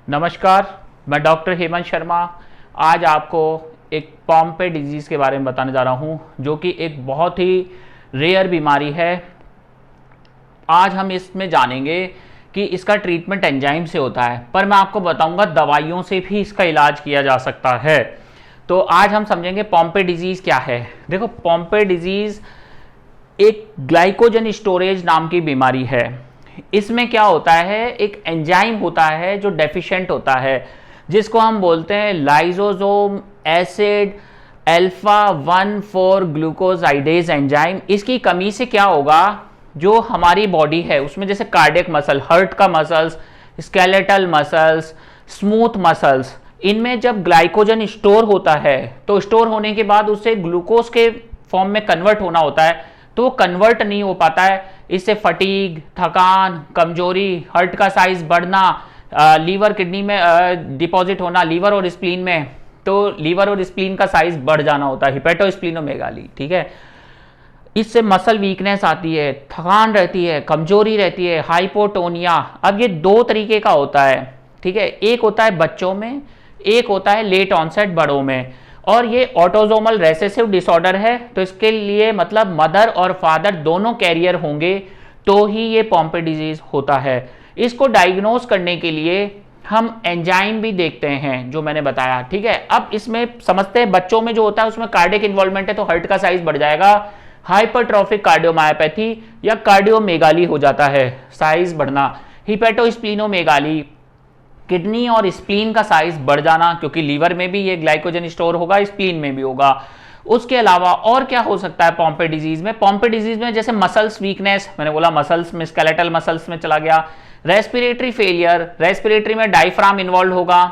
नमस्कार, मैं डॉक्टर हेमंत शर्मा। आज आपको एक पॉम्पे डिजीज़ के बारे में बताने जा रहा हूँ, जो कि एक बहुत ही रेयर बीमारी है। आज हम इसमें जानेंगे कि इसका ट्रीटमेंट एंजाइम से होता है, पर मैं आपको बताऊंगा दवाइयों से भी इसका इलाज किया जा सकता है। तो आज हम समझेंगे पॉम्पे डिजीज़ क्या है। देखो, पॉम्पे डिजीज़ एक ग्लाइकोजन स्टोरेज नाम की बीमारी है। इसमें क्या होता है, एक एंजाइम होता है जो डेफिशिएंट होता है, जिसको हम बोलते हैं lysosome acid alpha 1,4 glucosidase enzyme. इसकी कमी से क्या होगा, जो हमारी बॉडी है उसमें जैसे कार्डियक मसल, हार्ट का muscles, skeletal muscles, smooth muscles, इनमें जब ग्लाइकोजन स्टोर होता है तो स्टोर होने के बाद उसे ग्लूकोज के फॉर्म में कन्वर्ट होना होता है, तो वो कन्वर्ट नहीं हो पाता है। इससे फटीग, थकान, कमजोरी, हार्ट का साइज बढ़ना, लीवर किडनी में डिपॉजिट होना, लीवर और स्प्लीन में, तो लीवर और स्प्लीन का साइज बढ़ जाना होता है, हिपेटोस्प्लीनोमेगाली। ठीक है, इससे मसल वीकनेस आती है, थकान रहती है, कमजोरी रहती है, हाइपोटोनिया। अब ये दो तरीके का होता है। ठीक है, एक होता है बच्चों में, एक होता है लेट ऑनसेट बड़ों में। और ये ऑटोसोमल रेसेसिव डिसऑर्डर है, तो इसके लिए मतलब मदर और फादर दोनों कैरियर होंगे तो ही ये पॉम्पे डिजीज होता है। इसको डायग्नोज करने के लिए हम एंजाइम भी देखते हैं, जो मैंने बताया। ठीक है, अब इसमें समझते हैं बच्चों में जो होता है उसमें कार्डियक इन्वॉल्वमेंट है, तो हार्ट का साइज बढ़ जाएगा, हाइपरट्रॉफिक कार्डियोमायोपैथी या कार्डियोमेगाली हो जाता है, साइज बढ़ना। हिपेटोस्प्लीनोमेगाली, किडनी और स्प्लीन का साइज बढ़ जाना, क्योंकि लीवर में भी ये ग्लाइकोजन स्टोर होगा, स्प्लीन में भी होगा। उसके अलावा और क्या हो सकता है पॉम्पे डिजीज में? पॉम्पे डिजीज में जैसे मसल्स वीकनेस, मैंने बोला मसल्स में, स्केलेटल मसल्स में चला गया। रेस्पिरेटरी फेलियर, रेस्पिरेटरी में डायफ्राम इन्वॉल्व होगा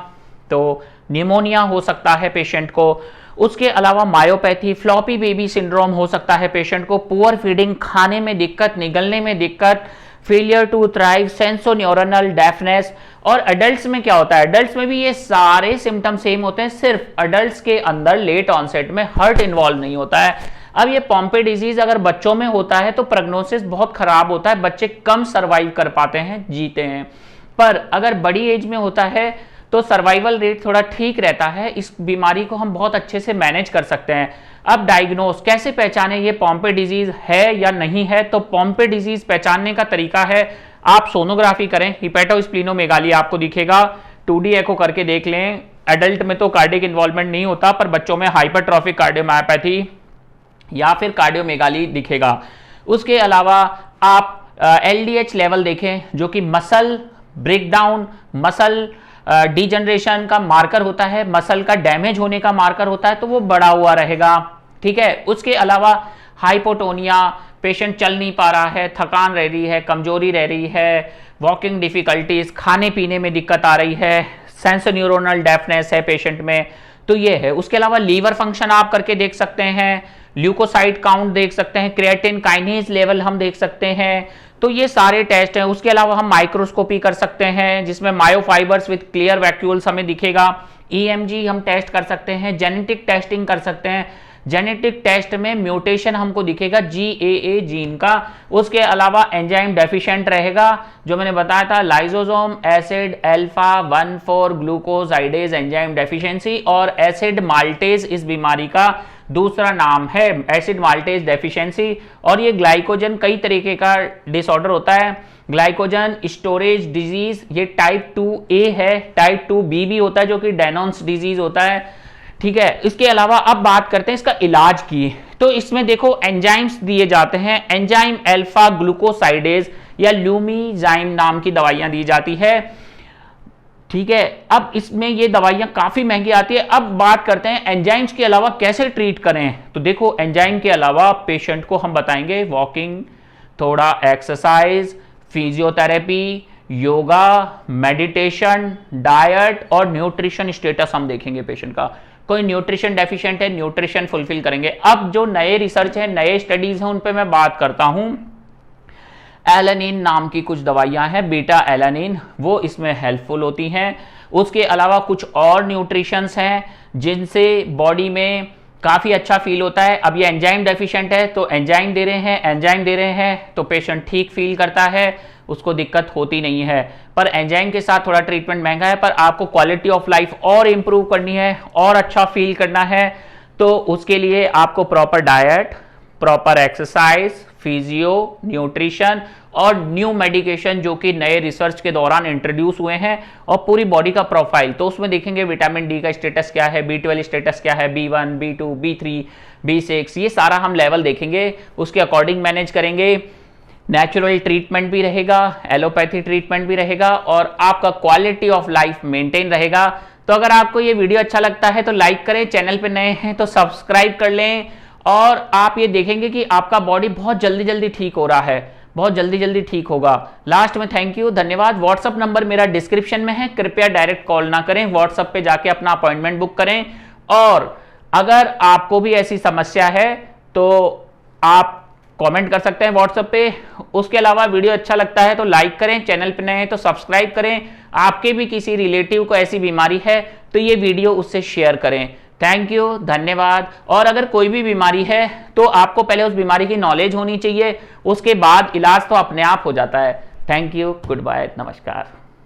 तो निमोनिया हो सकता है पेशेंट को। उसके अलावा मायोपैथी, फ्लॉपी बेबी सिंड्रोम हो सकता है पेशेंट को। पुअर फीडिंग, खाने में दिक्कत, निगलने में दिक्कत, फेलियर टू थ्राइव, सेंसोन्यूरोनल डेफनेस। और अडल्ट्स में क्या होता है? अडल्ट्स में भी ये सारे सिम्टम सेम होते हैं, सिर्फ अडल्ट्स के अंदर लेट ऑनसेट में हार्ट इन्वॉल्व नहीं होता है। अब ये पॉम्पे डिजीज अगर बच्चों में होता है तो प्रोग्नोसिस बहुत खराब होता है, बच्चे कम सर्वाइव कर पाते हैं, जीते हैं। पर अगर बड़ी एज में होता है तो सर्वाइवल रेट थोड़ा ठीक रहता है। इस बीमारी को हम बहुत अच्छे से मैनेज कर सकते हैं। अब डायग्नोस कैसे पहचाने ये पॉम्पे डिजीज है या नहीं है? तो पॉम्पे डिजीज पहचानने का तरीका है, आप सोनोग्राफी करें, हिपेटोस्प्लीनोमेगाली आपको दिखेगा, 2D एको करके देख लें। एडल्ट में तो कार्डियक इन्वॉल्वमेंट नहीं होता, पर बच्चों में हाइपरट्रॉफिक कार्डियोमायोपैथी या फिर कार्डियोमेगाली दिखेगा। उसके अलावा आप LDH लेवल देखें, जो कि मसल ब्रेकडाउन, मसल डिजनरेशन का मार्कर होता है, मसल का डैमेज होने का मार्कर होता है, तो वो बढ़ा हुआ रहेगा। ठीक है, उसके अलावा हाइपोटोनिया, पेशेंट चल नहीं पा रहा है, थकान रह रही है, कमजोरी रह रही है, वॉकिंग डिफिकल्टीज, खाने पीने में दिक्कत आ रही है, सेंसोन्यूरोनल डेफनेस है पेशेंट में, तो ये है। उसके अलावा लीवर फंक्शन आप करके देख सकते हैं, ल्यूकोसाइड काउंट देख सकते हैं, क्रिएटिन काइनेज लेवल हम देख सकते हैं, तो ये सारे टेस्ट हैं। उसके अलावा हम माइक्रोस्कोपी कर सकते हैं, जिसमें मायोफाइबर्स विद क्लियर वैक्यूल्स हमें दिखेगा। EMG हम टेस्ट कर सकते हैं, जेनेटिक टेस्टिंग कर सकते हैं, जेनेटिक टेस्ट में म्यूटेशन हमको दिखेगा GAA जीन का। उसके अलावा एंजाइम डेफिशिएंट रहेगा, जो मैंने बताया था, lysosome acid alpha 1,4 glucosidase enzyme deficiency, और एसिड माल्टेज इस बीमारी का दूसरा नाम है, एसिड माल्टेज डेफिशिएंसी। और ये ग्लाइकोजन कई तरीके का डिसऑर्डर होता है, ग्लाइकोजन स्टोरेज डिजीज, ये टाइप 2A है, टाइप 2B भी होता है जो कि डेनोन्स डिजीज होता है। ठीक है, इसके अलावा अब बात करते हैं इसका इलाज की। तो इसमें देखो एंजाइम्स दिए जाते हैं, एंजाइम अल्फा ग्लूकोसाइडेज या ल्यूमिजाइम नाम की दवाइयां दी जाती है। ठीक है, अब इसमें ये दवाइयां काफी महंगी आती है। अब बात करते हैं एंजाइम्स के अलावा कैसे ट्रीट करें। तो देखो, एंजाइम के अलावा पेशेंट को हम बताएंगे वॉकिंग, थोड़ा exercise, physiotherapy, yoga, meditation, diet और न्यूट्रिशन स्टेटस हम देखेंगे पेशेंट का। कोई न्यूट्रिशन डेफिशिएंट है, न्यूट्रिशन फुलफिल करेंगे। अब जो नए रिसर्च है, नए स्टडीज हैं, उन पे मैं बात करता हूं। एलानिन नाम की कुछ दवाइयां हैं, बीटा एलानिन, वो इसमें हेल्पफुल होती हैं। उसके अलावा कुछ और न्यूट्रिशंस हैं जिनसे बॉडी में काफ़ी अच्छा फील होता है। अब ये एंजाइम डेफिशिएंट है तो एंजाइम दे रहे हैं तो पेशेंट ठीक फील करता है, उसको दिक्कत होती नहीं है। पर एंजाइम के साथ थोड़ा ट्रीटमेंट महंगा है, पर आपको क्वालिटी ऑफ लाइफ और इंप्रूव करनी है और अच्छा फील करना है तो उसके लिए आपको proper diet, proper exercise, physio, nutrition और न्यू मेडिकेशन जो कि नए रिसर्च के दौरान इंट्रोड्यूस हुए हैं, और पूरी बॉडी का प्रोफाइल। तो उसमें देखेंगे विटामिन डी का स्टेटस क्या है, B12 स्टेटस क्या है, B1, B2, B3, B6, ये सारा हम लेवल देखेंगे, उसके अकॉर्डिंग मैनेज करेंगे। नेचुरल ट्रीटमेंट भी रहेगा, एलोपैथी ट्रीटमेंट भी रहेगा और आपका क्वालिटी ऑफ लाइफ मेंटेन रहेगा। तो अगर आपको ये वीडियो अच्छा लगता है तो लाइक करें, चैनल पे नए हैं तो सब्सक्राइब कर लें, और आप ये देखेंगे कि आपका बॉडी बहुत जल्दी जल्दी ठीक हो रहा है, बहुत जल्दी जल्दी ठीक होगा। लास्ट में थैंक यू, धन्यवाद। व्हाट्सअप नंबर मेरा डिस्क्रिप्शन में है, कृपया डायरेक्ट कॉल ना करें, व्हाट्सअप पे जाके अपना अपॉइंटमेंट बुक करें। और अगर आपको भी ऐसी समस्या है तो आप कमेंट कर सकते हैं व्हाट्सएप पे। उसके अलावा वीडियो अच्छा लगता है तो लाइक करें, चैनल पे नए हैं तो सब्सक्राइब करें। आपके भी किसी रिलेटिव को ऐसी बीमारी है तो ये वीडियो उससे शेयर करें। थैंक यू, धन्यवाद। और अगर कोई भी बीमारी है तो आपको पहले उस बीमारी की नॉलेज होनी चाहिए, उसके बाद इलाज तो अपने आप हो जाता है। थैंक यू, गुड बाय, नमस्कार।